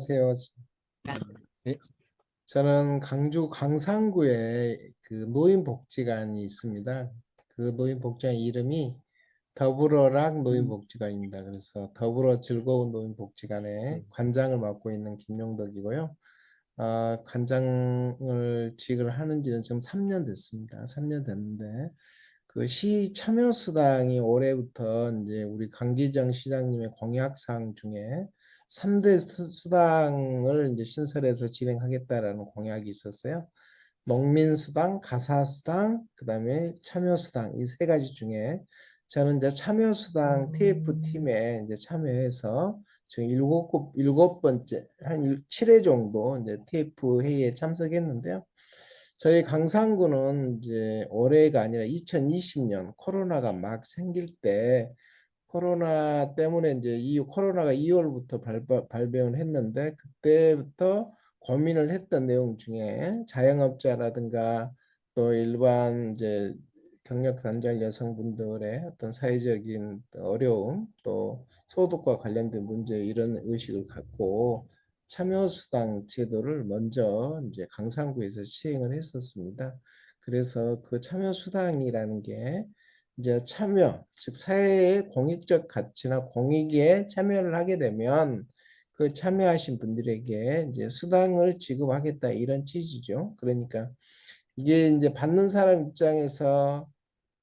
안녕하세요. 네. 저는 강주 광산구에 그 노인복지관이 있습니다. 그 노인복지관 이름이 더불어락 음, 노인복지관입니다. 그래서 더불어 즐거운 노인복지관의 음, 관장을 맡고 있는 김용덕이고요. 관장을 직을 하는 지는 지금 3년 됐습니다. 3년 됐는데 그 시 참여수당이 올해부터 이제 우리 강기정 시장님의 공약사항 중에 3대 수당을 이제 신설해서 진행하겠다라는 공약이 있었어요. 농민수당, 가사수당, 그다음에 참여수당 이 세 가지 중에 저는 이제 참여수당 TF 팀에 이제 참여해서 지금 일곱 번째 한 7회 정도 이제 TF 회의에 참석했는데요. 저희 강상구는 이제 올해가 아니라 2020년 코로나가 막 생길 때 코로나 때문에 이제 이 코로나가 2월부터 발병을 했는데 그때부터 고민을 했던 내용 중에 자영업자라든가 또 일반 이제 경력 단절 여성분들의 어떤 사회적인 어려움 또 소득과 관련된 문제 이런 의식을 갖고 참여수당 제도를 먼저 이제 강상구에서 시행을 했었습니다. 그래서 그 참여수당이라는 게 이제 참여, 즉 사회의 공익적 가치나 공익에 참여를 하게 되면 그 참여하신 분들에게 이제 수당을 지급하겠다 이런 취지죠. 그러니까 이게 이제 받는 사람 입장에서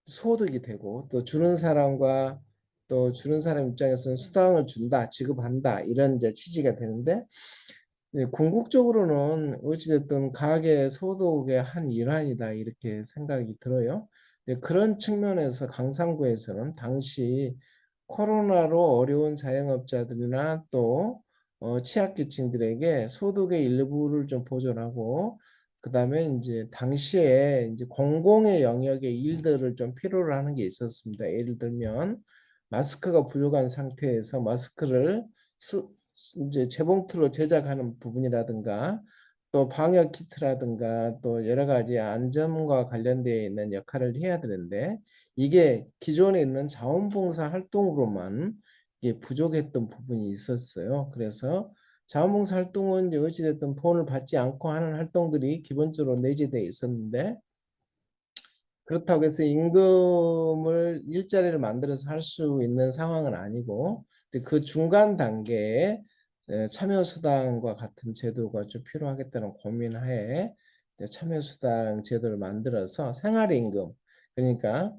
소득이 되고 또 주는 사람과 또 주는 사람 입장에서는 수당을 준다, 지급한다 이런 이제 취지가 되는데 궁극적으로는 어찌됐든 가계 소득의 한 일환이다 이렇게 생각이 들어요. 그런 측면에서 강상구에서는 당시 코로나로 어려운 자영업자들이나 또 취약계층들에게 소득의 일부를 좀 보존하고 그다음에 이제 당시에 이제 공공의 영역의 일들을 좀 필요로 하는 게 있었습니다. 예를 들면 마스크가 부족한 상태에서 마스크를 이제 재봉틀로 제작하는 부분이라든가 또 방역 키트라든가 또 여러 가지 안전과 관련되어 있는 역할을 해야 되는데 이게 기존에 있는 자원봉사 활동으로만 이게 부족했던 부분이 있었어요. 그래서 자원봉사 활동은 이제 어찌됐든 돈을 받지 않고 하는 활동들이 기본적으로 내재되어 있었는데 그렇다고 해서 임금을 일자리를 만들어서 할 수 있는 상황은 아니고 그 중간 단계에 참여수당과 같은 제도가 좀 필요하겠다는 고민하에 참여수당 제도를 만들어서 생활임금 그러니까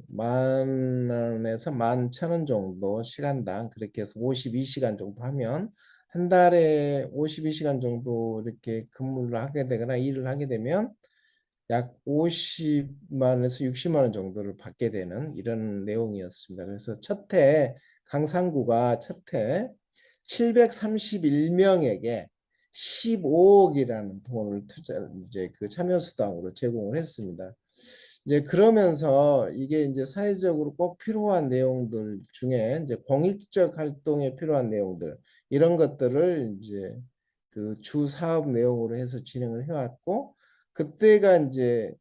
만 원에서 11,000원 정도 시간당 그렇게 해서 52시간 정도 하면 한 달에 52시간 정도 이렇게 근무를 하게 되거나 일을 하게 되면 약 50만 원에서 60만 원 정도를 받게 되는 이런 내용이었습니다. 그래서 첫해 강상구가 첫해 731명에게 15억이라는 돈을 이제 그 참여수당으로 제공을 했습니다. 이제 그러면서 이게 이제 사회적으로 꼭 필요한 내용들 중에 이제 공익적 활동에 필요한 내용들 이런 것들을 이제 그 주 사업 내용으로 해서 진행을 해왔고 그때가 이제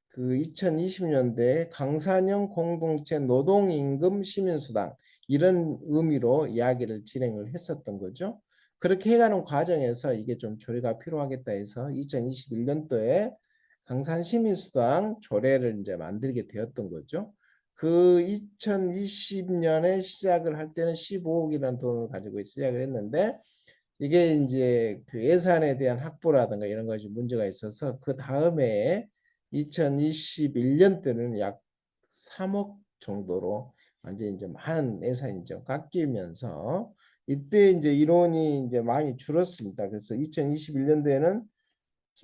그 2020년대 강산형 공동체 노동임금 시민수당 이런 의미로 이야기를 진행을 했었던 거죠. 그렇게 해가는 과정에서 이게 좀 조례가 필요하겠다 해서 2021년도에 강산시민수당 조례를 이제 만들게 되었던 거죠. 그 2020년에 시작을 할 때는 15억이라는 돈을 가지고 시작을 했는데 이게 이제 그 예산에 대한 확보라든가 이런 것이 문제가 있어서 그 다음에 2021년 때는 약 3억 정도로 완전 이제 많은 예산이 좀 깎이면서 이때 이제 인원이 이제 많이 줄었습니다. 그래서 2021년도에는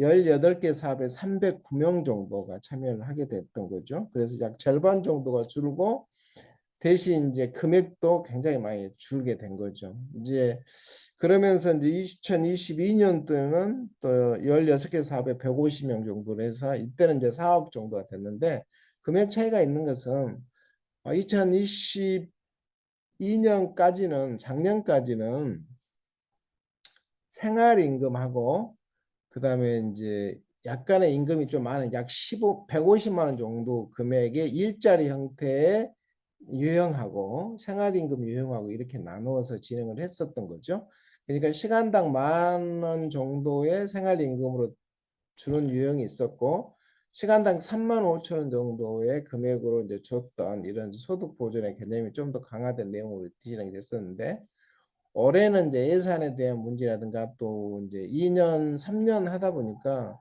18개 사업에 309명 정도가 참여를 하게 됐던 거죠. 그래서 약 절반 정도가 줄고 대신 이제 금액도 굉장히 많이 줄게 된 거죠. 이제 그러면서 이제 2022년도에는 또 16개 사업에 150명 정도로 해서 이때는 이제 4억 정도가 됐는데 금액 차이가 있는 것은 2022년까지는 작년까지는 생활임금하고 그다음에 이제 약간의 임금이 좀 많은 약 150만 원 정도 금액의 일자리 형태의 유형하고 생활임금 유형하고 이렇게 나누어서 진행을 했었던 거죠. 그러니까 시간당 10,000원 정도의 생활임금으로 주는 유형이 있었고 시간당 35,000원 정도의 금액으로 이제 줬던 이런 소득 보존의 개념이 좀 더 강화된 내용으로 진행이 됐었는데 올해는 이제 예산에 대한 문제라든가 또 이제 2년, 3년 하다 보니까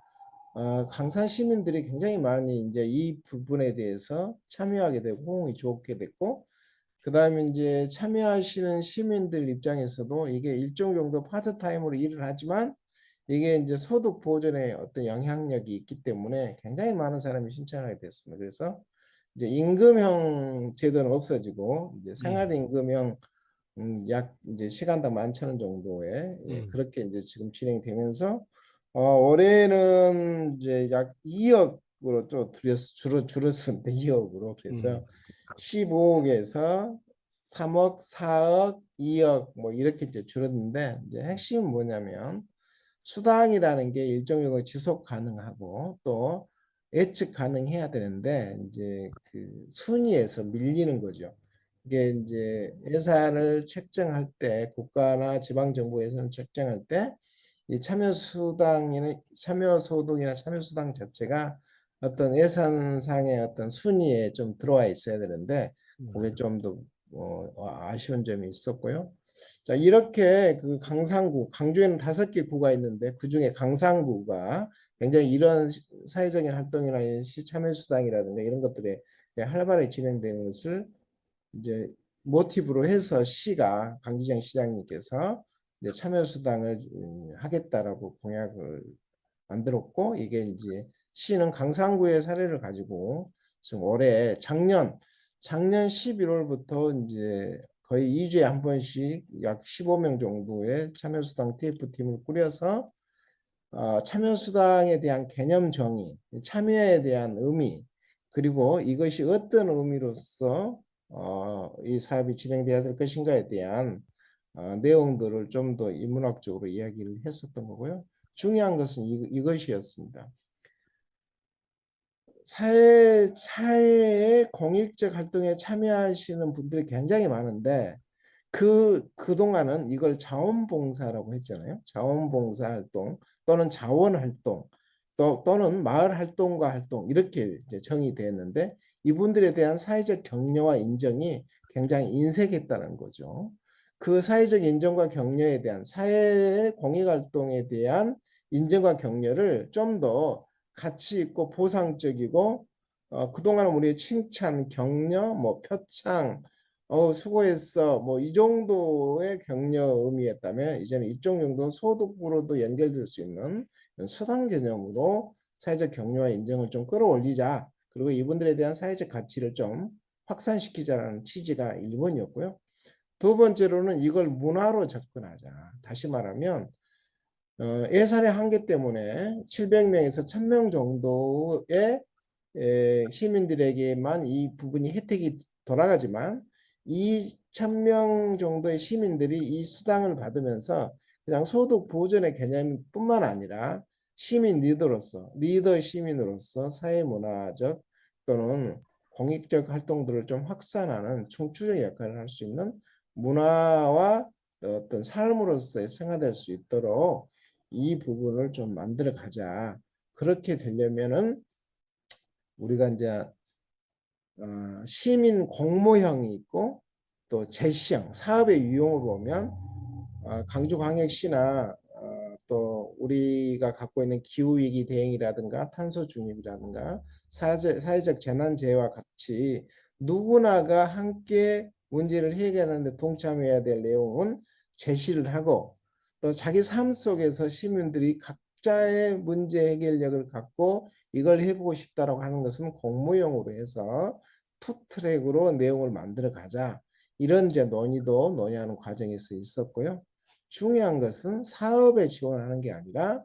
강산 시민들이 굉장히 많이 이제 이 부분에 대해서 참여하게 되고 호응이 좋게 됐고 그다음에 이제 참여하시는 시민들 입장에서도 이게 일정 정도 파트타임으로 일을 하지만 이게 이제 소득 보존에 어떤 영향력이 있기 때문에 굉장히 많은 사람이 신청하게 됐습니다. 그래서 이제 임금형 제도는 없어지고 이제 음, 생활임금형 약 이제 시간당 11,000원 정도에 예, 음, 그렇게 이제 지금 진행되면서 올해는 이제 약 2억으로 좀 줄었습니다. 2억으로 그래서 음, 15억에서 3억, 4억, 2억 뭐 이렇게 이제 줄었는데 이제 핵심은 뭐냐면 수당이라는 게 일정 정도 지속 가능하고 또 예측 가능해야 되는데 이제 그 순위에서 밀리는 거죠. 이게 이제 예산을 책정할 때 국가나 지방 정부 예산을 책정할 때 이 참여소득이나 참여수당 자체가 어떤 예산상의 어떤 순위에 좀 들어와 있어야 되는데 그게 좀 더 아쉬운 점이 있었고요. 자, 이렇게 그 강상구, 강주에는 5개 구가 있는데 그중에 강상구가 굉장히 이런 사회적인 활동이나 시참여수당이라든가 이런 것들에 활발하게 진행되는 것을 이제 모티브로 해서 시가 강기정 시장님께서 이제 참여수당을 하겠다라고 공약을 만들었고 이게 이제 시는 강상구의 사례를 가지고 지금 올해 작년 11월부터 이제 거의 2주에 한 번씩 약 15명 정도의 참여수당 TF팀을 꾸려서 참여수당에 대한 개념 정의, 참여에 대한 의미, 그리고 이것이 어떤 의미로서 이 사업이 진행돼야 될 것인가에 대한 내용들을 좀 더 인문학적으로 이야기를 했었던 거고요. 중요한 것은 이것이었습니다. 사회의 공익적 활동에 참여하시는 분들이 굉장히 많은데 그동안은 이걸 자원봉사라고 했잖아요. 자원봉사 활동 또는 자원활동 또는 마을활동가 활동 이렇게 이제 정의되었는데 이분들에 대한 사회적 격려와 인정이 굉장히 인색했다는 거죠. 그 사회적 인정과 격려에 대한 사회 공익활동에 대한 인정과 격려를 좀 더 가치 있고 보상적이고 그동안은 우리의 칭찬, 격려, 뭐 표창 수고했어. 뭐 이 정도의 격려 의미였다면 이제는 일정 정도 소득으로도 연결될 수 있는 수당 개념으로 사회적 격려와 인정을 좀 끌어올리자. 그리고 이분들에 대한 사회적 가치를 좀 확산시키자라는 취지가 1번이었고요. 두 번째로는 이걸 문화로 접근하자. 다시 말하면 예산의 한계 때문에 700명에서 1,000명 정도의 시민들에게만 이 부분이 혜택이 돌아가지만 2,000명 정도의 시민들이 이 수당을 받으면서 그냥 소득 보전의 개념뿐만 아니라 시민 리더 시민으로서 사회문화적 또는 공익적 활동들을 좀 확산하는 총추적 역할을 할 수 있는 문화와 어떤 삶으로서의 생활될 수 있도록 이 부분을 좀 만들어 가자. 그렇게 되려면은 우리가 이제 시민 공모형이 있고 또 제시형 사업의 유형으로 보면 강주광역시나 또 우리가 갖고 있는 기후위기 대응이라든가 탄소 중립이라든가 사회적 재난재해와 같이 누구나가 함께 문제를 해결하는 데 동참해야 될 내용은 제시를 하고 또 자기 삶 속에서 시민들이 각자의 문제 해결력을 갖고 이걸 해보고 싶다라고 하는 것은 공모형으로 해서 투트랙으로 내용을 만들어 가자. 이런 이제 논의도 논의하는 과정에서 있었고요. 중요한 것은 사업에 지원하는 게 아니라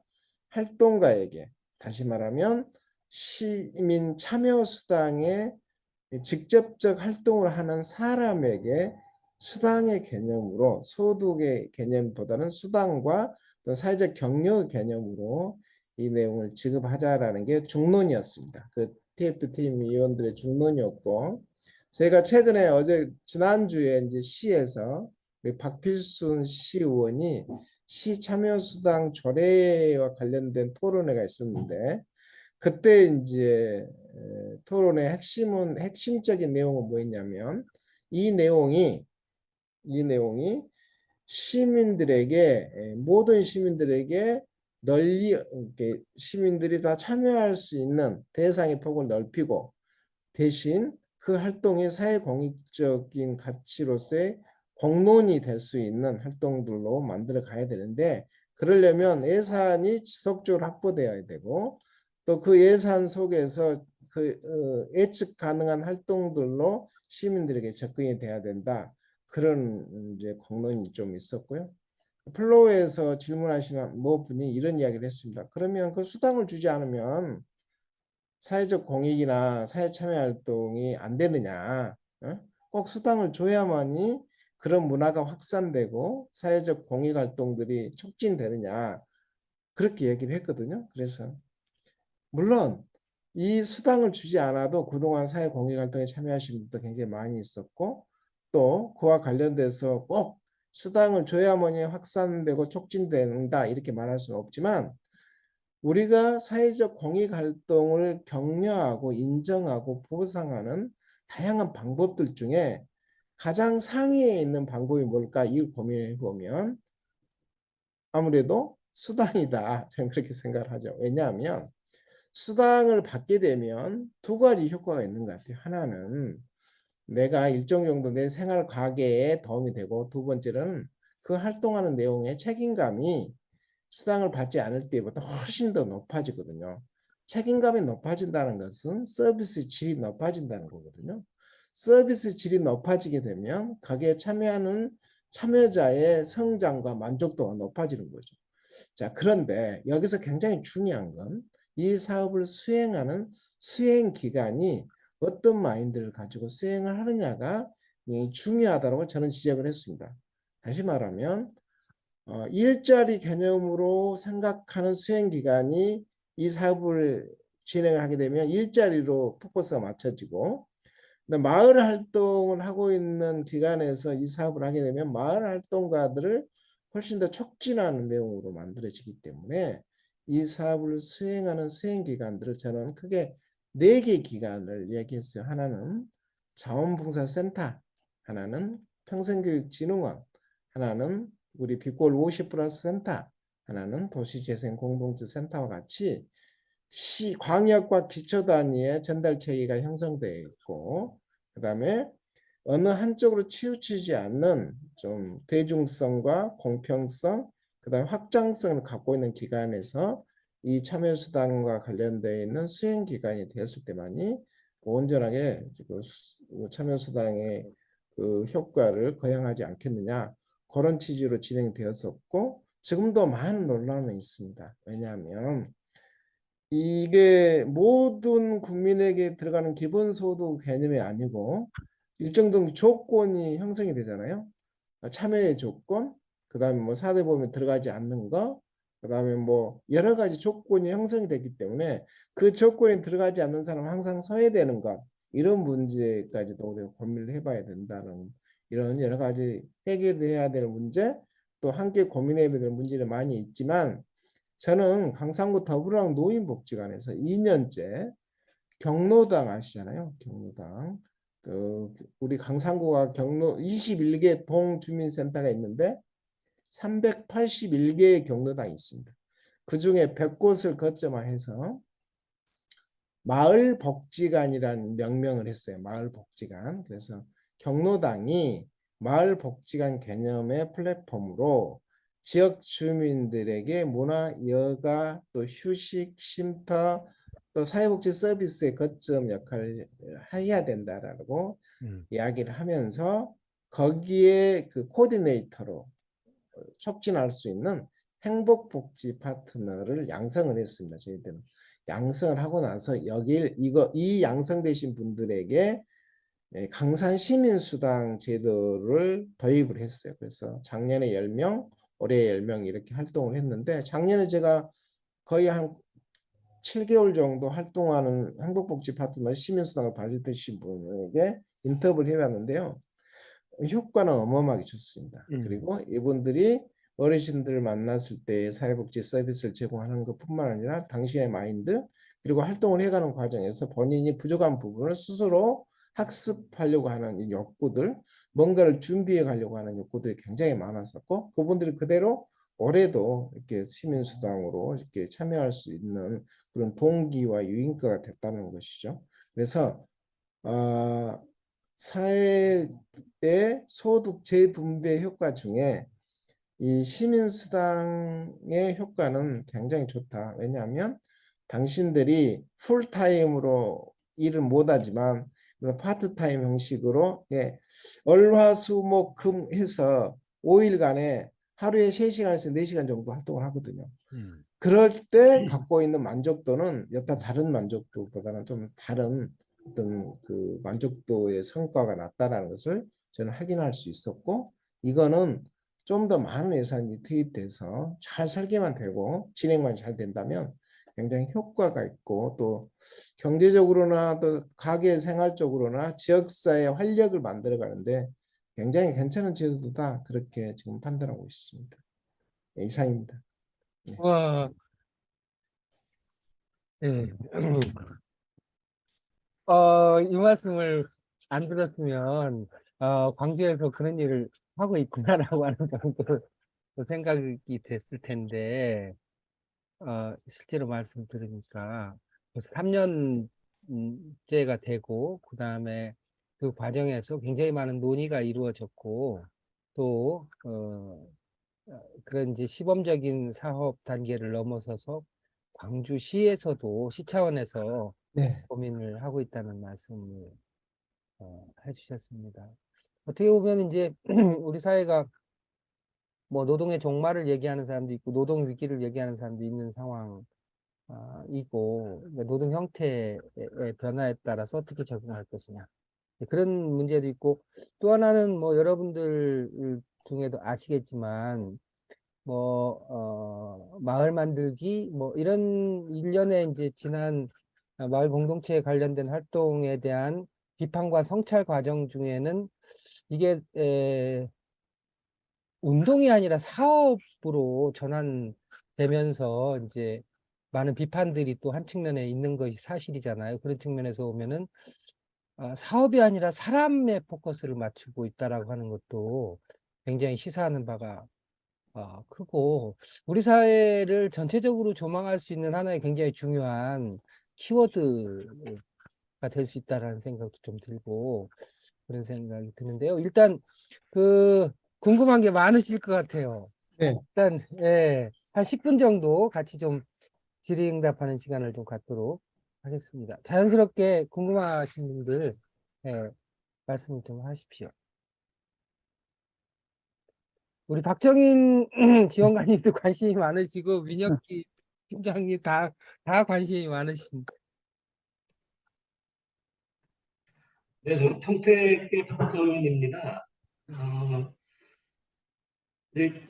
활동가에게 다시 말하면 시민 참여 수당에 직접적 활동을 하는 사람에게 수당의 개념으로 소득의 개념보다는 수당과 또 사회적 격려 개념으로 이 내용을 지급하자라는 게 중론이었습니다. 그 TF팀 위원들의 중론이었고 저희가 최근에 지난주에 이제 시에서 우리 박필순 시의원이 시 참여수당 조례와 관련된 토론회가 있었는데 그때 이제 토론의 핵심적인 내용은 뭐였냐면 이 내용이 이 내용이 모든 시민들에게 널리 이렇게 시민들이 다 참여할 수 있는 대상의 폭을 넓히고 대신 그 활동이 사회공익적인 가치로서의 공론이 될 수 있는 활동들로 만들어 가야 되는데 그러려면 예산이 지속적으로 확보되어야 되고 또 그 예산 속에서 예측 가능한 활동들로 시민들에게 접근이 돼야 된다. 그런 이제 공론이 좀 있었고요. 플로우에서 질문하시는 뭐 분이 이런 이야기를 했습니다. 그러면 그 수당을 주지 않으면 사회적 공익이나 사회 참여 활동이 안 되느냐? 어? 꼭 수당을 줘야만이 그런 문화가 확산되고 사회적 공익 활동들이 촉진되느냐? 그렇게 얘기를 했거든요. 그래서 물론 이 수당을 주지 않아도 그동안 사회 공익 활동에 참여하신 분도 굉장히 많이 있었고 또 그와 관련돼서 꼭 수당을 줘야만이 확산되고 촉진된다 이렇게 말할 수는 없지만 우리가 사회적 공익 활동을 격려하고 인정하고 보상하는 다양한 방법들 중에 가장 상위에 있는 방법이 뭘까 이 고민을 해보면 아무래도 수당이다. 저는 그렇게 생각을 하죠. 왜냐하면 수당을 받게 되면 두 가지 효과가 있는 것 같아요. 하나는 내가 일정 정도 내 생활 과계에 도움이 되고 두 번째는 그 활동하는 내용의 책임감이 수당을 받지 않을 때보다 훨씬 더 높아지거든요. 책임감이 높아진다는 것은 서비스 질이 높아진다는 거거든요. 서비스 질이 높아지게 되면 거기에 참여하는 참여자의 성장과 만족도가 높아지는 거죠. 자, 그런데 여기서 굉장히 중요한 건 이 사업을 수행하는 수행 기간이 어떤 마인드를 가지고 수행을 하느냐가 중요하다고 저는 지적을 했습니다. 다시 말하면 일자리 개념으로 생각하는 수행 기간이 이 사업을 진행을 하게 되면 일자리로 포커스가 맞춰지고 마을 활동을 하고 있는 기관에서 이 사업을 하게 되면 마을 활동가들을 훨씬 더 촉진하는 내용으로 만들어지기 때문에 이 사업을 수행하는 수행 기관들을 저는 크게 네 개 기관을 얘기했어요. 하나는 자원봉사센터, 하나는 평생교육진흥원, 하나는 우리 빛골 50 플러스 센터, 하나는 도시재생 공동체 센터와 같이 시 광역과 기초 단위의 전달 체계가 형성되어 있고 그다음에 어느 한쪽으로 치우치지 않는 좀 대중성과 공평성 그다음에 확장성을 갖고 있는 기관에서 이 참여수당과 관련되어 있는 수행기관이 되었을 때만이 온전하게 참여수당의 그 효과를 거행하지 않겠느냐 그런 취지로 진행되었었고 지금도 많은 논란은 있습니다. 왜냐하면 이게 모든 국민에게 들어가는 기본소득 개념이 아니고 일정 정도 조건이 형성이 되잖아요. 참여의 조건, 그다음에 뭐 사대보험에 들어가지 않는 거, 그다음에 뭐 여러 가지 조건이 형성이 되기 때문에 그 조건에 들어가지 않는 사람은 항상 소외되는 것 이런 문제까지도 우리가 고민을 해봐야 된다는 이런 여러 가지 해결해야 될 문제 또 함께 고민해야 될 문제는 많이 있지만 저는 강상구 더불어랑 노인복지관에서 2년째 경로당 아시잖아요. 경로당. 우리 강상구가 경로 21개 동주민센터가 있는데 381개의 경로당이 있습니다. 그중에 100곳을 거점화해서 마을복지관이라는 명명을 했어요. 마을복지관. 그래서 경로당이 마을복지관 개념의 플랫폼으로 지역 주민들에게 문화, 여가, 또 휴식, 쉼터, 또 사회복지 서비스의 거점 역할을 해야 된다라고 이야기를 하면서 거기에 그 코디네이터로 촉진할 수 있는 행복복지 파트너를 양성을 했습니다. 저희들은 양성을 하고 나서 이 양성되신 분들에게 강산 시민수당 제도를 도입을 했어요. 그래서 작년에 10명, 올해 10명 이렇게 활동을 했는데 작년에 제가 거의 한 7개월 정도 활동하는 행복복지 파트너 시민수당을 받으신 분에게 인터뷰를 해봤는데요. 효과는 어마어마하게 좋습니다. 그리고 이분들이 어르신들을 만났을 때 사회복지 서비스를 제공하는 것뿐만 아니라 당신의 마인드 그리고 활동을 해가는 과정에서 본인이 부족한 부분을 스스로 학습하려고 하는 이 욕구들, 뭔가를 준비해 가려고 하는 욕구들이 굉장히 많았었고 그분들이 그대로 올해도 이렇게 시민수당으로 이렇게 참여할 수 있는 그런 동기와 유인가가 됐다는 것이죠. 그래서 사회의 소득 재분배 효과 중에 이 시민수당의 효과는 굉장히 좋다. 왜냐하면 당신들이 풀타임으로 일을 못하지만 그런 파트타임 형식으로 월화수목금 해서 5일간에 하루에 3시간에서 4시간 정도 활동을 하거든요. 그럴 때 갖고 있는 만족도는 여타 다른 만족도보다는 좀 다른 어떤 그 만족도의 성과가 낮다라는 것을 저는 확인할 수 있었고 이거는 좀 더 많은 예산이 투입돼서 잘 설계만 되고 진행만 잘 된다면 굉장히 효과가 있고 또 경제적으로나 또 가게 생활적으로나 지역사회 활력을 만들어 가는데 굉장히 괜찮은 제도다 그렇게 지금 판단하고 있습니다. 네, 이상입니다. 네. 와, 네. 이 말씀을 안 들었으면, 광주에서 그런 일을 하고 있구나라고 하는 정도로 생각이 됐을 텐데, 실제로 말씀 들으니까 벌써 3년째가 되고, 그 다음에 그 과정에서 굉장히 많은 논의가 이루어졌고, 또, 그런 이제 시범적인 사업 단계를 넘어서서 광주시에서도 시 차원에서 네. 고민을 하고 있다는 말씀을 해주셨습니다. 어떻게 보면 이제 우리 사회가 뭐 노동의 종말을 얘기하는 사람도 있고 노동 위기를 얘기하는 사람도 있는 상황이고 노동 형태의 변화에 따라서 어떻게 적응할 것이냐 그런 문제도 있고 또 하나는 뭐 여러분들 중에도 아시겠지만 마을 만들기, 이런 일련의 이제 지난 마을 공동체에 관련된 활동에 대한 비판과 성찰 과정 중에는 이게, 운동이 아니라 사업으로 전환되면서 이제 많은 비판들이 또 한 측면에 있는 것이 사실이잖아요. 그런 측면에서 보면은, 사업이 아니라 사람에 포커스를 맞추고 있다라고 하는 것도 굉장히 시사하는 바가 크고 우리 사회를 전체적으로 조망할 수 있는 하나의 굉장히 중요한 키워드가 될 수 있다라는 생각도 좀 들고 그런 생각이 드는데요. 일단 그 궁금한 게 많으실 것 같아요. 네. 일단 한 10분 정도 같이 좀 질의응답하는 시간을 좀 갖도록 하겠습니다. 자연스럽게 궁금하신 분들 말씀 좀 하십시오. 우리 박정인 지원관님도 관심이 많으시고 민혁기 팀장님 다 관심이 많으십니다. 네, 저는 평택의 박정인입니다.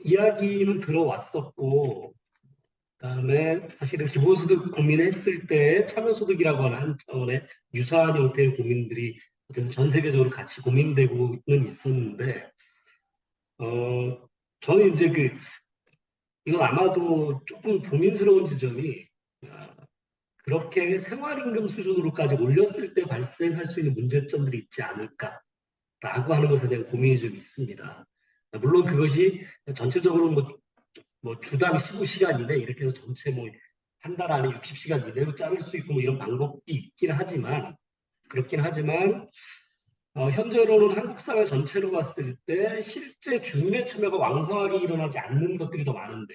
이야기는 들어왔었고, 그다음에 사실은 기본소득 고민했을 때 참여소득이라고 하는 한 차원의 유사한 형태의 고민들이 어쨌든 전 세계적으로 같이 고민되고는 있었는데, 저는 이제 이건 아마도 조금 고민스러운 지점이, 아, 그렇게 생활임금 수준으로까지 올렸을 때 발생할 수 있는 문제점들이 있지 않을까라고 하는 것에 대한 고민이 좀 있습니다. 물론 그것이 전체적으로 주당 15시간 이내 이렇게 해서 전체 한 달 안에 60시간 이내로 자를 수 있고 이런 방법이 그렇긴 하지만 현재로는 한국 사회 전체로 봤을 때 실제 주민의 참여가 왕성하게 일어나지 않는 것들이 더 많은데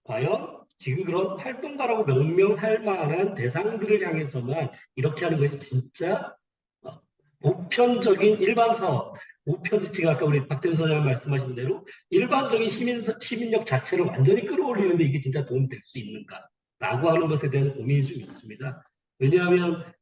과연 지금 그런 활동가라고 명명할 만한 대상들을 향해서만 이렇게 하는 것이 진짜 보편적인 일반 사업, 보편지치가 아까 우리 박대선 소장 말씀하신 대로 일반적인 시민력 자체를 완전히 끌어올리는데 이게 진짜 도움이 될 수 있는가라고 하는 것에 대한 고민이 좀 있습니다. 왜냐하면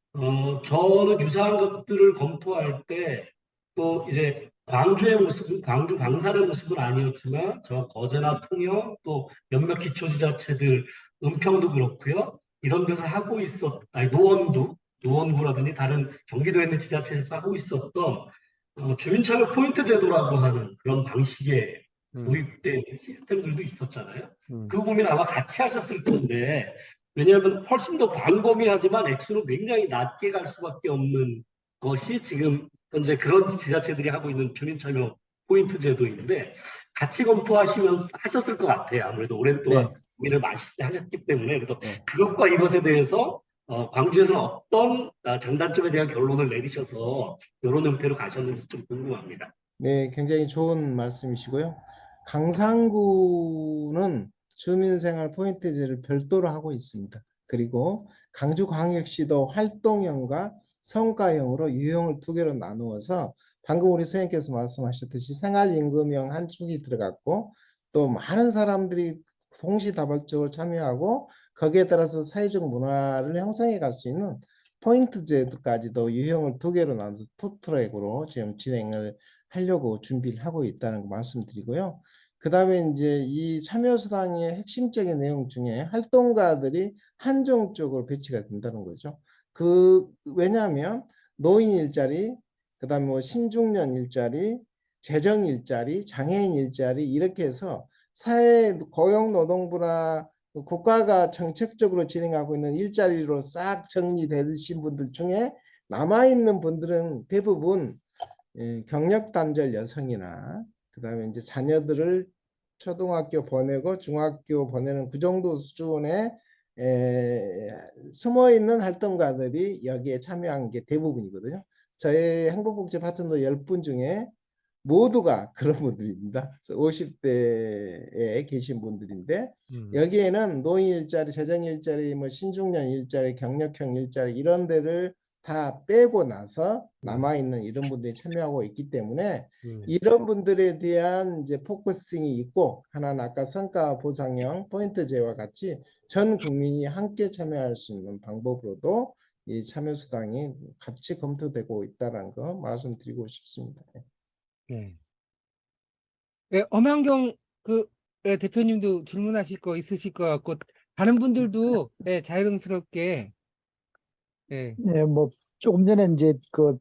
저는 유사한 것들을 검토할 때 또 이제 광주의 모습은 광주 광산의 모습은 아니었지만 저 거제나 통영 또 몇몇 기초지자체들 은평도 그렇고요. 이런 데서 하고 아니 노원도 노원구라든지 다른 경기도에 있는 지자체에서 하고 있었던 주민참여 포인트 제도라고 하는 그런 방식의 도입된 시스템들도 있었잖아요. 그 고민 아마 같이 하셨을 텐데, 왜냐하면 훨씬 더 광범위하지만 액수는 굉장히 낮게 갈 수밖에 없는 것이 지금 현재 그런 지자체들이 하고 있는 주민참여 포인트 제도인데, 같이 검토하시면 하셨을 것 같아요. 아무래도 오랫동안 네, 고민을 많이 하셨기 때문에. 그래서 네. 그것과 이것에 대해서 광주에서는 어떤 장단점에 대한 결론을 내리셔서 이런 형태로 가셨는지 좀 궁금합니다. 네, 굉장히 좋은 말씀이시고요. 강상구는 주민생활 포인트제를 별도로 하고 있습니다. 그리고 강주광역시도 활동형과 성과형으로 유형을 두 개로 나누어서 방금 우리 선생님께서 말씀하셨듯이 생활임금형 한 축이 들어갔고 또 많은 사람들이 동시다발적으로 참여하고 거기에 따라서 사회적 문화를 형성해 갈 수 있는 포인트제도까지도 유형을 두 개로 나눠서 투 트랙으로 지금 진행을 하려고 준비를 하고 있다는 거 말씀드리고요. 그 다음에 이제 이 참여수당의 핵심적인 내용 중에 활동가들이 한정적으로 배치가 된다는 거죠. 왜냐하면 노인 일자리, 그 다음에 뭐 신중년 일자리, 재정 일자리, 장애인 일자리 이렇게 해서 사회 고용노동부나 국가가 정책적으로 진행하고 있는 일자리로 싹 정리되신 분들 중에 남아있는 분들은 대부분 경력 단절 여성이나 그다음에 이제 자녀들을 초등학교 보내고 중학교 보내는 그 정도 수준의 숨어 있는 활동가들이 여기에 참여한 게 대부분이거든요. 저희 행복복지 파트너 10분 중에 모두가 그런 분들입니다. 50대에 계신 분들인데 여기에는 노인 일자리, 재정 일자리, 뭐 신중년 일자리, 경력형 일자리 이런 데를 다 빼고 나서 남아있는 이런 분들이 참여하고 있기 때문에 이런 분들에 대한 이제 포커싱이 있고 하나는 아까 성과 보상형 포인트제와 같이 전 국민이 함께 참여할 수 있는 방법으로도 이 참여수당이 같이 검토되고 있다는 거 말씀드리고 싶습니다. 네. 예, 엄한경 대표님도 질문하실 거 있으실 것 같고 다른 분들도 자유스럽게 네, 뭐 조금 전에 이제 그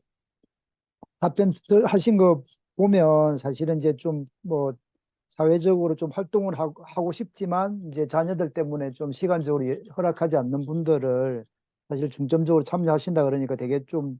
답변 하신 거 보면 사실은 이제 좀 뭐 사회적으로 좀 활동을 하고 싶지만 이제 자녀들 때문에 좀 시간적으로 허락하지 않는 분들을 사실 중점적으로 참여하신다 그러니까 되게 좀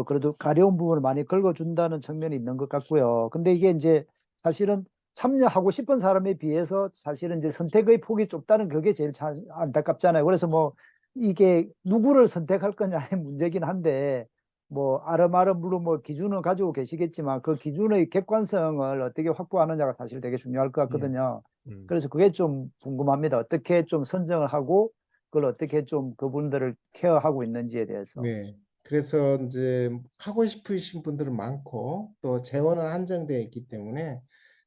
그래도 가려운 부분을 많이 긁어준다는 측면이 있는 것 같고요. 근데 이게 이제 사실은 참여하고 싶은 사람에 비해서 사실은 이제 선택의 폭이 좁다는 그게 제일 안타깝잖아요. 그래서 뭐 이게 누구를 선택할 거냐의 문제긴 한데 뭐 아름아름 물론 뭐 기준은 가지고 계시겠지만 그 기준의 객관성을 어떻게 확보하느냐가 사실 되게 중요할 것 같거든요. 그래서 그게 좀 궁금합니다. 어떻게 좀 선정을 하고 그걸 어떻게 좀 그분들을 케어하고 있는지에 대해서. 네. 그래서 이제 하고 싶으신 분들은 많고 또 재원은 한정되어 있기 때문에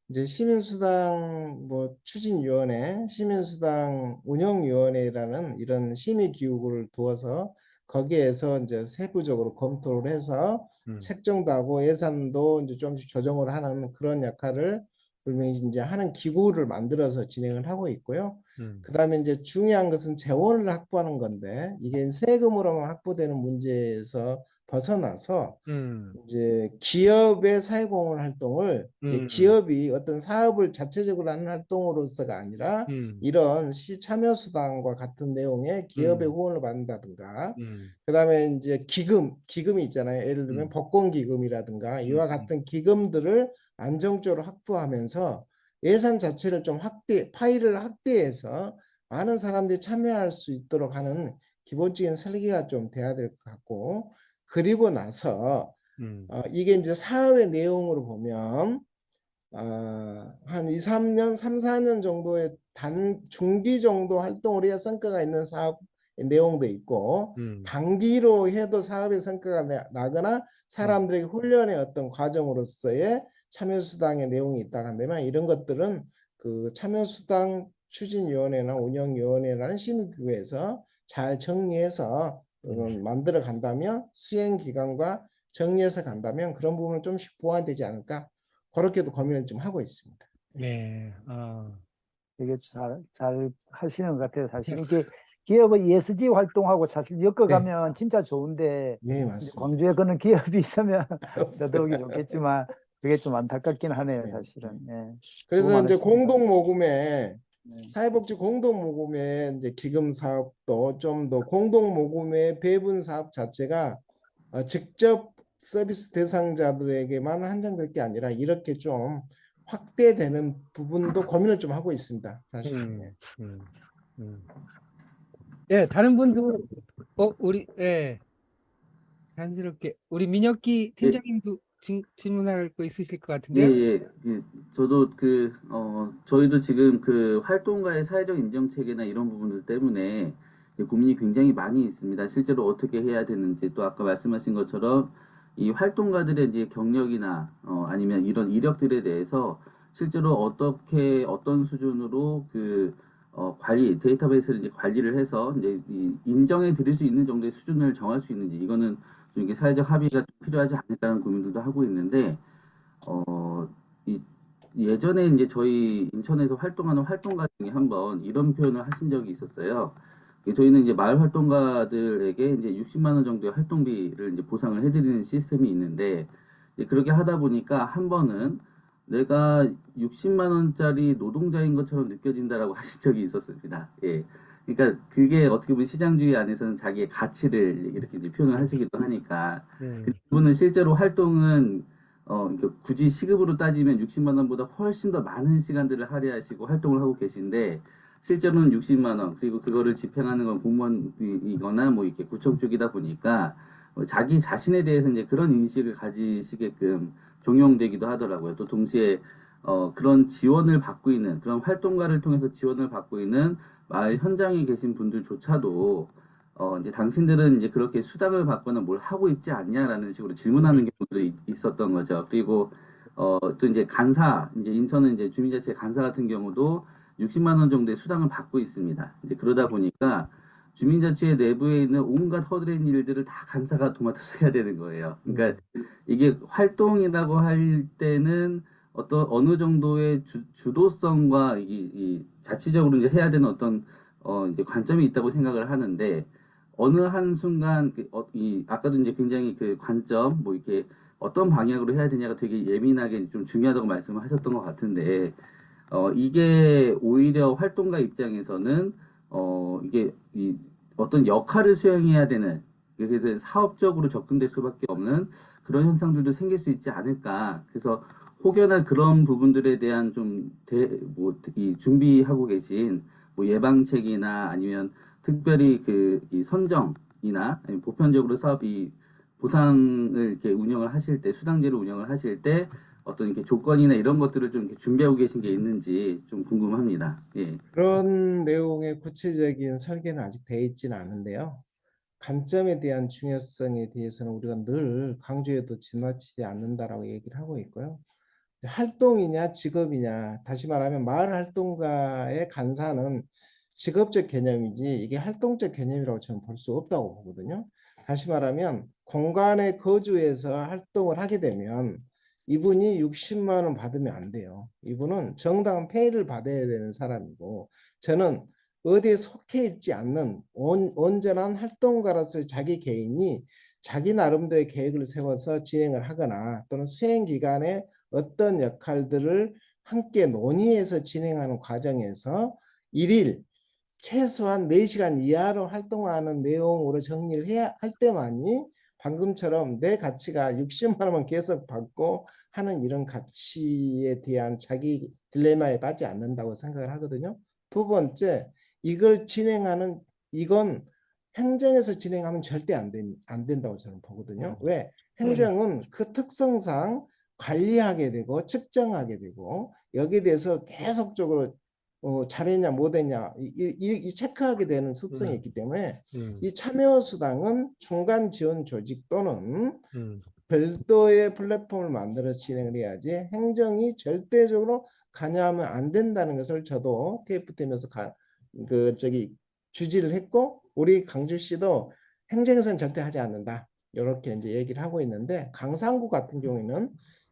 이제 시민수당 뭐 추진위원회, 시민수당 운영위원회라는 이런 심의기구를 두어서 거기에서 이제 세부적으로 검토를 해서 책정도 하고 예산도 이제 좀씩 조정을 하는 그런 역할을 분명히 이제 하는 기구를 만들어서 진행을 하고 있고요. 그다음에 이제 중요한 것은 재원을 확보하는 건데 이게 세금으로만 확보되는 문제에서 벗어나서 이제 기업의 사회공헌 활동을 이제 기업이 어떤 사업을 자체적으로 하는 활동으로서가 아니라 이런 참여수당과 같은 내용의 기업의 후원을 받는다든가 그다음에 이제 기금이 있잖아요. 예를 들면 복권기금이라든가 이와 같은 기금들을 안정적으로 확보하면서 예산 자체를 좀 파일을 확대해서 많은 사람들이 참여할 수 있도록 하는 기본적인 설계가 좀 돼야 될 것 같고 그리고 나서 이게 이제 사업의 내용으로 보면 한 2, 3년, 3, 4년 정도의 중기 정도 활동을 해야 성과가 있는 사업 내용도 있고 단기로 해도 사업의 성과가 나거나 사람들에게 훈련의 어떤 과정으로서의 참여수당의 내용이 있다고 한다면 이런 것들은 그 참여수당 추진위원회나 운영위원회라는 심의기구에서 잘 정리해서 만들어 간다면 수행기간과 정리해서 간다면 그런 부분은 좀씩 보완되지 않을까 그렇게도 고민을 좀 하고 있습니다. 네. 되게 잘 하시는 것 같아요. 사실 이게 기업의 ESG 활동하고 사실 네, 엮어가면 진짜 좋은데 네, 이제 맞습니다. 광주에 그런 기업이 있으면 없어요. 더더욱이 좋겠지만 그게 좀 안타깝긴 하네요, 네, 사실은. 네. 예. 수고 그래서 이제 많으십니다. 공동 모금에 네. 사회복지 공동 모금의 이제 기금 사업도 좀 더 공동 모금의 배분 사업 자체가 직접 서비스 대상자들에게만 한정될 게 아니라 이렇게 좀 확대되는 부분도 고민을 좀 하고 있습니다. 사실. 예. 음, 음, 음. 예, 다른 분도, 우리, 예, 자연스럽게, 우리 민혁기 예, 팀장님도 질문할 거 있으실 것 예, 같은데요? 예, 예. 저도 저희도 지금 그 활동가의 사회적 인정 체계나 이런 부분들 때문에 고민이 굉장히 많이 있습니다. 실제로 어떻게 해야 되는지, 또 아까 말씀하신 것처럼 이 활동가들의 이제 경력이나, 아니면 이런 이력들에 대해서 실제로 어떻게, 어떤 수준으로 데이터베이스를 이제 관리를 해서 이제 인정해 드릴 수 있는 정도의 수준을 정할 수 있는지, 이거는 좀 이게 사회적 합의가 좀 필요하지 않을까라는 고민들도 하고 있는데, 어, 이, 예전에 이제 저희 인천에서 활동하는 활동가 중에 한번 이런 표현을 하신 적이 있었어요. 저희는 이제 마을 활동가들에게 이제 60만 원 정도의 활동비를 이제 보상을 해드리는 시스템이 있는데, 이제 그렇게 하다 보니까 한 번은 내가 60만 원짜리 노동자인 것처럼 느껴진다라고 하신 적이 있었습니다. 예. 그러니까 그게 어떻게 보면 시장주의 안에서는 자기의 가치를 이렇게 이제 표현을 하시기도 하니까, 그분은 실제로 활동은 그러니까 굳이 시급으로 따지면 60만 원보다 훨씬 더 많은 시간들을 할애하시고 활동을 하고 계신데, 실제로는 60만 원, 그리고 그거를 집행하는 건 공무원이거나 뭐 이렇게 구청 쪽이다 보니까 자기 자신에 대해서 이제 그런 인식을 가지시게끔 종용되기도 하더라고요. 또 동시에 그런 지원을 받고 있는, 그런 활동가를 통해서 지원을 받고 있는 마을 현장에 계신 분들조차도 이제 당신들은 이제 그렇게 수당을 받거나 뭘 하고 있지 않냐라는 식으로 질문하는 경우도 있었던 거죠. 그리고 또 이제 간사, 이제 인천은 이제 주민자치 간사 같은 경우도 60만 원 정도의 수당을 받고 있습니다. 이제 그러다 보니까 주민자치회 내부에 있는 온갖 허드렛 일들을 다 간사가 도맡아서 해야 되는 거예요. 그러니까 이게 활동이라고 할 때는 어떤 어느 정도의 주도성과 이 자치적으로 이제 해야 되는 어떤 이제 관점이 있다고 생각을 하는데, 어느 한 순간 아까도 이제 굉장히 그 관점 뭐 이렇게 어떤 방향으로 해야 되냐가 되게 예민하게 좀 중요하다고 말씀을 하셨던 것 같은데, 이게 오히려 활동가 입장에서는 이게 어떤 역할을 수행해야 되는, 그래서 사업적으로 접근될 수밖에 없는 그런 현상들도 생길 수 있지 않을까. 그래서 혹여나 그런 부분들에 대한 이 준비하고 계신 뭐 예방책이나 아니면 특별히 이 선정이나 아니면 보편적으로 보상을 이렇게 운영을 하실 때, 수당제를 운영을 하실 때 어떤 이렇게 조건이나 이런 것들을 좀 이렇게 준비하고 계신 게 있는지 좀 궁금합니다. 예. 그런 내용의 구체적인 설계는 아직 되어 있지는 않은데요. 관점에 대한 중요성에 대해서는 우리가 늘 강조해도 지나치지 않는다라고 얘기를 하고 있고요. 활동이냐 직업이냐, 다시 말하면 마을 활동가의 간사는 직업적 개념이지 이게 활동적 개념이라고 저는 볼 수 없다고 보거든요. 다시 말하면 공간에 거주해서 활동을 하게 되면 이분이 60만 원 받으면 안 돼요. 이분은 정당한 페이를 받아야 되는 사람이고, 저는 어디에 속해 있지 않는 온전한 활동가로서 자기 개인이 자기 나름대로의 계획을 세워서 진행을 하거나 또는 수행 기간에 어떤 역할들을 함께 논의해서 진행하는 과정에서 일일 최소한 4시간 이하로 활동하는 내용으로 정리를 해야 할 때만이 방금처럼 내 가치가 60만 원만 계속 받고 하는 이런 가치에 대한 자기 딜레마에 빠지지 않는다고 생각을 하거든요. 두 번째, 이건 행정에서 진행하면 절대 안 된다고 저는 보거든요. 왜? 행정은 그 특성상 관리하게 되고 측정하게 되고 여기에 대해서 계속적으로 잘했냐 못했냐 이 체크하게 되는 특성이 있기 때문에 이 참여수당은 중간 지원 조직 또는 별도의 플랫폼을 만들어 진행을 해야지 행정이 절대적으로 관여하면 안 된다는 것을 저도 TF팀에서 주지를 했고, 우리 강주시도 행정에서는 절대 하지 않는다 이렇게 이제 얘기를 하고 있는데, 강상구 같은 경우에는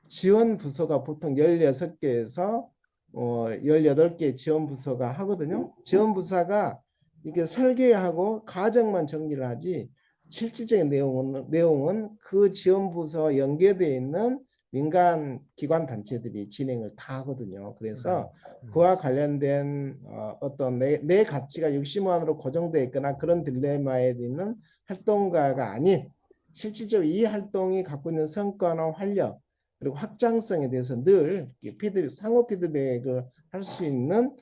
지원 부서가 보통 16개에서 18개 지원 부서가 하거든요. 지원 부서가 이게 설계하고 과정만 정리를 하지 실질적인 내용은 그 지원부서 연계되어 있는 민간 기관 단체들이 진행을 다 하거든요. 그래서 그와 관련된 어떤 내 가치가 60만으로 고정되어 있거나 그런 딜레마에 있는 활동가가 아닌 실질적으로 이 활동이 갖고 있는 성과나 활력 그리고 확장성에 대해서 늘 상호 피드백을 할 수 있는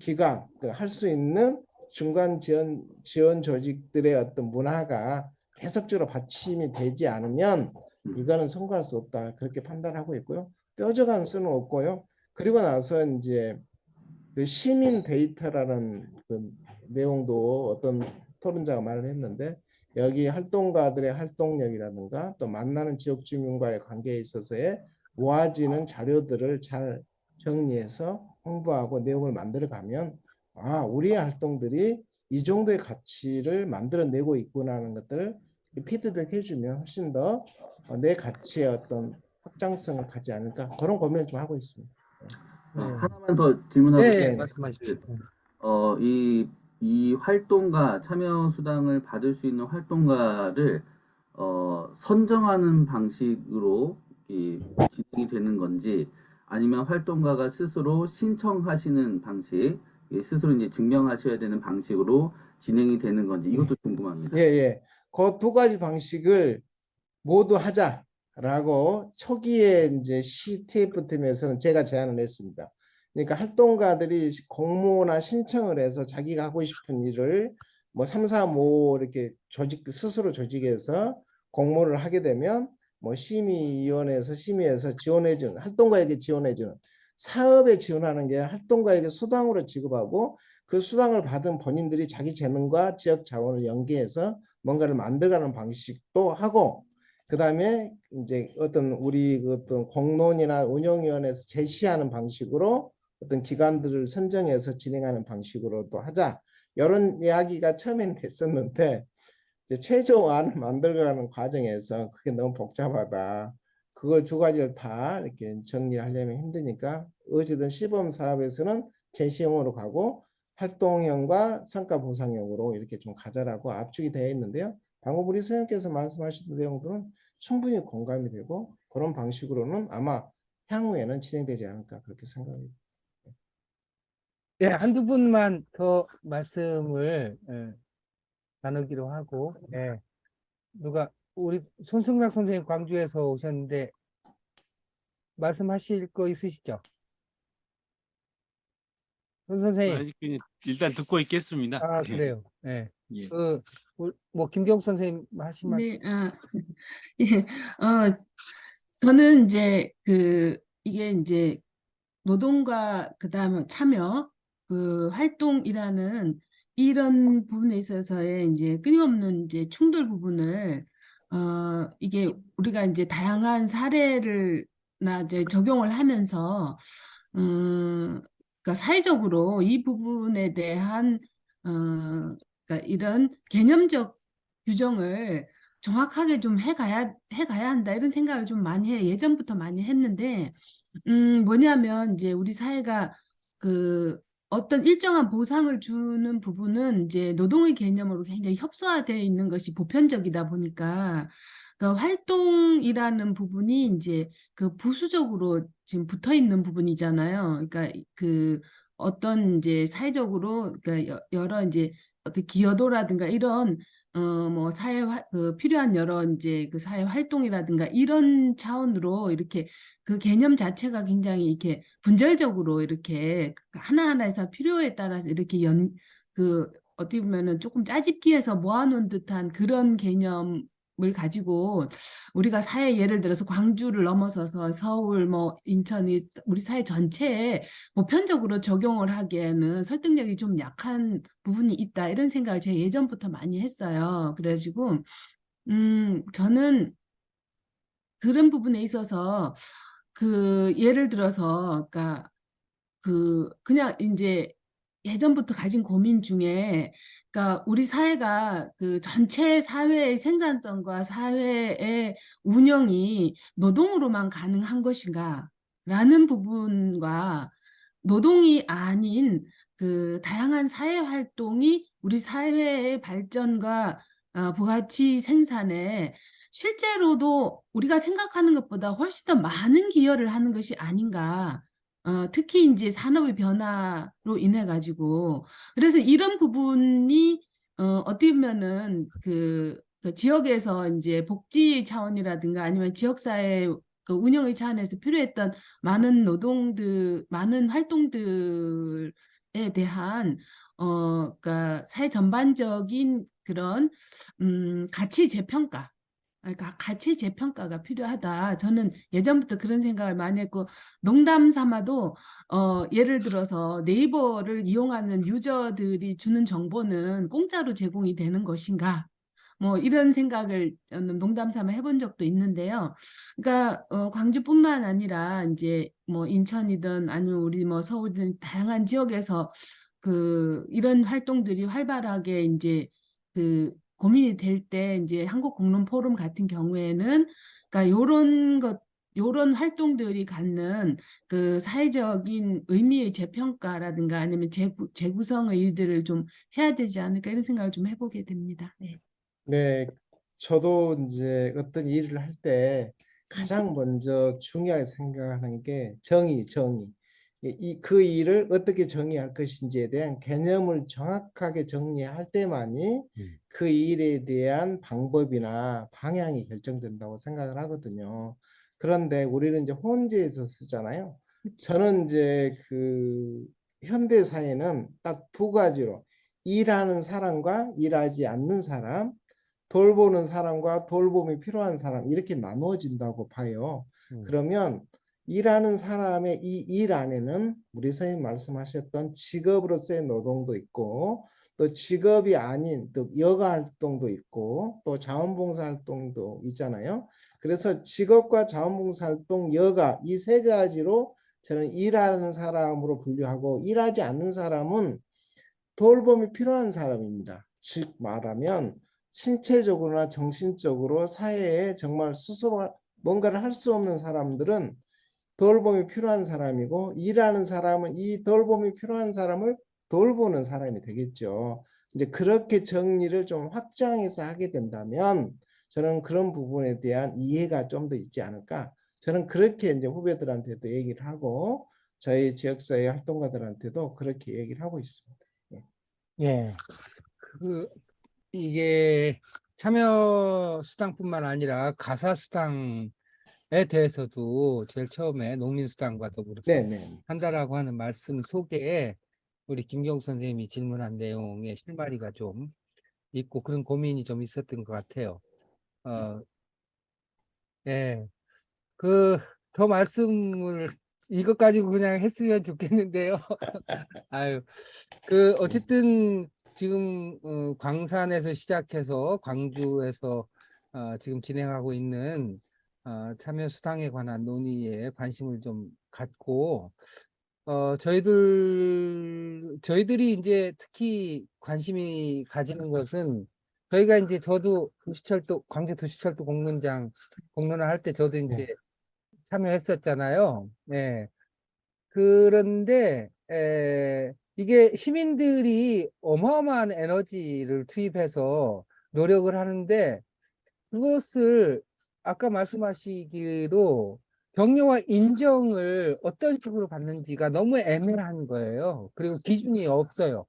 기관, 할 수 있는 중간 지원 조직들의 어떤 문화가 계속적으로 받침이 되지 않으면 이거는 성공할 수 없다. 그렇게 판단하고 있고요. 뾰족한 수는 없고요. 그리고 나서 이제 그 시민 데이터라는 그 내용도 어떤 토론자가 말을 했는데 여기 활동가들의 활동력이라든가 또 만나는 지역 주민과의 관계에 있어서의 모아지는 자료들을 잘 정리해서 홍보하고 내용을 만들어가면 아 우리의 활동들이 이 정도의 가치를 만들어내고 있구나 하는 것들을 피드백 해주면 훨씬 더 내 가치의 어떤 확장성을 가지 않을까 그런 고민을 좀 하고 있습니다. 하나만 더 질문하고 네, 싶은데 말씀하십시오. 이 활동가 참여 수당을 받을 수 있는 활동가를 선정하는 방식으로 진행이 되는 건지 아니면 활동가가 스스로 신청하시는 방식, 스스로 이제 증명하셔야 되는 방식으로 진행이 되는 건지 이것도 궁금합니다. 예, 예. 그 두 가지 방식을 모두 하자라고 초기에 이제 CTF 팀에서는 제가 제안을 했습니다. 그러니까 활동가들이 공모나 신청을 해서 자기가 하고 싶은 일을 뭐 3, 4, 5 이렇게 스스로 조직해서 공모를 하게 되면 뭐 심의해서 지원해주는 활동가에게 지원해주는 사업에 지원하는 게 활동가에게 수당으로 지급하고 그 수당을 받은 본인들이 자기 재능과 지역 자원을 연계해서 뭔가를 만들어가는 방식도 하고 그 다음에 이제 우리 어떤 공론이나 운영위원회에서 제시하는 방식으로 어떤 기관들을 선정해서 진행하는 방식으로 또 하자 이런 이야기가 처음엔 됐었는데 이제 최종안을 만들어가는 과정에서 그게 너무 복잡하다. 그걸 두 가지를 다 이렇게 정리하려면 힘드니까 어쨌든 시범 사업에서는 제시형으로 가고 활동형과 성과 보상형으로 이렇게 좀 가자라고 압축이 되어 있는데요. 방금 우리 선생님께서 말씀하신 내용들은 충분히 공감이 되고 그런 방식으로는 아마 향후에는 진행되지 않을까 그렇게 생각합니다. 네, 한두 분만 더 말씀을 나누기로 하고, 우리 손승락 선생님 광주에서 오셨는데, 말씀하실 거 있으시죠? 손 선생님. 아직 그냥 일단 듣고 있겠습니다. 아, 예. 그래요. 네. 예. 뭐, 김경욱 선생님 하신 말. 네, 예, 저는 이제 이게 이제 노동과 그다음에 참여 활동이라는 이런 부분에 있어서의 이제 끊임없는 이제 충돌 부분을 이게 우리가 이제 다양한 사례를 이제 적용을 하면서 그러니까 사회적으로 이 부분에 대한 그러니까 이런 개념적 규정을 정확하게 좀 해가야 한다 이런 생각을 좀 많이 예전부터 많이 했는데 뭐냐면 이제 우리 사회가 어떤 일정한 보상을 주는 부분은 이제 노동의 개념으로 굉장히 협소화되어 있는 것이 보편적이다 보니까 활동이라는 부분이 이제 부수적으로 지금 붙어 있는 부분이잖아요. 그러니까 어떤 이제 사회적으로 그러니까 여러 이제 어떤 기여도라든가 이런 뭐 필요한 여러 이제 사회 활동이라든가 이런 차원으로 이렇게 개념 자체가 굉장히 이렇게 분절적으로 이렇게 하나하나에서 필요에 따라서 이렇게 어떻게 보면은 조금 짜집기해서 모아놓은 듯한 그런 개념을 가지고 우리가 사회 예를 들어서 광주를 넘어서서 서울 뭐 인천이 우리 사회 전체에 보편적으로 적용을 하기에는 설득력이 좀 약한 부분이 있다 이런 생각을 제가 예전부터 많이 했어요. 그래가지고 저는 그런 부분에 있어서 예를 들어서 그러니까 그냥 이제 예전부터 가진 고민 중에 그러니까 우리 사회가 전체 사회의 생산성과 사회의 운영이 노동으로만 가능한 것인가 라는 부분과 노동이 아닌 다양한 사회 활동이 우리 사회의 발전과 부가치 생산에 실제로도 우리가 생각하는 것보다 훨씬 더 많은 기여를 하는 것이 아닌가. 특히 이제 산업의 변화로 인해 가지고 그래서 이런 부분이 어떻게 보면은 그 지역에서 이제 복지 차원이라든가 아니면 지역사회 그 운영의 차원에서 필요했던 많은 노동들, 많은 활동들에 대한 그러니까 사회 전반적인 그런 가치 재평가, 그러니까 가치 재평가가 필요하다. 저는 예전부터 그런 생각을 많이 했고 농담 삼아도 예를 들어서 네이버를 이용하는 유저들이 주는 정보는 공짜로 제공이 되는 것인가? 뭐 이런 생각을 저는 농담 삼아 해본 적도 있는데요. 그러니까 광주뿐만 아니라 이제 뭐 인천이든 아니면 우리 뭐 서울이든 다양한 지역에서 이런 활동들이 활발하게 이제 고민이 될 때 이제 한국 공론 포럼 같은 경우에는 그러니까 요런 활동들이 갖는 그 사회적인 의미의 재평가라든가 아니면 재구성의 일들을 좀 해야 되지 않을까 이런 생각을 좀 해보게 됩니다. 네. 네, 저도 이제 어떤 일을 할 때 가장 먼저 중요하게 생각하는 게 정의. 그 일을 어떻게 정의할 것인지에 대한 개념을 정확하게 정리할 때만이 그 일에 대한 방법이나 방향이 결정된다고 생각을 하거든요. 그런데 우리는 이제 혼재해서 쓰잖아요. 저는 이제 그 현대 사회는 딱 두 가지로 일하는 사람과 일하지 않는 사람, 돌보는 사람과 돌봄이 필요한 사람 이렇게 나누어진다고 봐요. 그러면 일하는 사람의 이 일 안에는 우리 선생님 말씀하셨던 직업으로서의 노동도 있고 또 직업이 아닌 또 여가 활동도 있고 또 자원봉사 활동도 있잖아요. 그래서 직업과 자원봉사 활동, 여가 이 세 가지로 저는 일하는 사람으로 분류하고 일하지 않는 사람은 돌봄이 필요한 사람입니다. 즉 말하면 신체적으로나 정신적으로 사회에 정말 스스로 뭔가를 할 수 없는 사람들은 돌봄이 필요한 사람이고 일하는 사람은 이 돌봄이 필요한 사람을 돌보는 사람이 되겠죠. 이제 그렇게 정리를 좀 확장해서 하게 된다면 저는 그런 부분에 대한 이해가 좀 더 있지 않을까. 저는 그렇게 이제 후배들한테도 얘기를 하고 저희 지역사회 활동가들한테도 그렇게 얘기를 하고 있습니다. 예. 이게 참여 수당뿐만 아니라 가사 수당에 대해서도 제일 처음에 농민 수당과 더불어서 네네. 한다라고 하는 말씀 속에 우리 김경 선생님이 질문한 내용의 실마리가 좀 있고 그런 고민이 좀 있었던 것 같아요. 예. 더 말씀을 이것 가지고 그냥 했으면 좋겠는데요. 아유, 어쨌든 지금 광산에서 시작해서 광주에서 지금 진행하고 있는 참여 수당에 관한 논의에 관심을 좀 갖고 저희들이 이제 특히 관심이 가지는 것은 저희가 이제 저도 광주 도시철도 공론화 할 때 저도 이제 참여했었잖아요. 네. 그런데 이게 시민들이 어마어마한 에너지를 투입해서 노력을 하는데 그것을 아까 말씀하시기로 격려와 인정을 어떤 식으로 받는지가 너무 애매한 거예요. 그리고 기준이 없어요.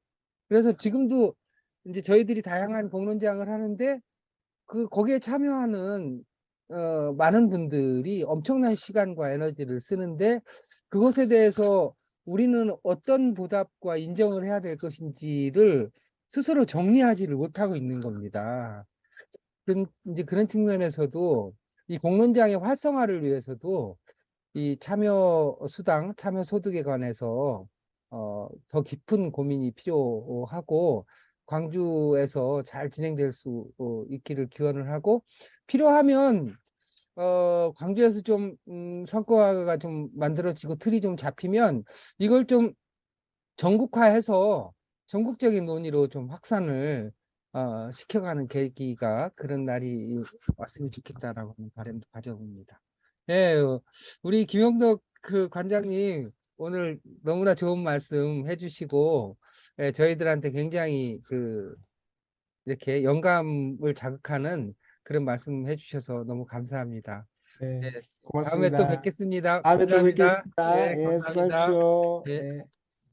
그래서 지금도 이제 저희들이 다양한 공론장을 하는데 거기에 참여하는 많은 분들이 엄청난 시간과 에너지를 쓰는데 그것에 대해서 우리는 어떤 보답과 인정을 해야 될 것인지를 스스로 정리하지를 못하고 있는 겁니다. 이제 그런 측면에서도 이 공론장의 활성화를 위해서도 이 참여 수당, 참여 소득에 관해서 더 깊은 고민이 필요하고 광주에서 잘 진행될 수 있기를 기원을 하고 필요하면 광주에서 좀 성과가 좀 만들어지고 틀이 좀 잡히면 이걸 좀 전국화해서 전국적인 논의로 좀 확산을 시켜가는 계기가 그런 날이 왔으면 좋겠다라고 하는 바람도 가져봅니다. 예, 우리 김영덕 관장님 오늘 너무나 좋은 말씀 해주시고 예, 저희들한테 굉장히 이렇게 영감을 자극하는 그런 말씀 해주셔서 너무 감사합니다. 네, 예, 다음에 또 고맙습니다. 뵙겠습니다. 다음에 또 감사합니다. 뵙겠습니다. 예, 예, 감사합니다. 수고하십시오. 예. 예.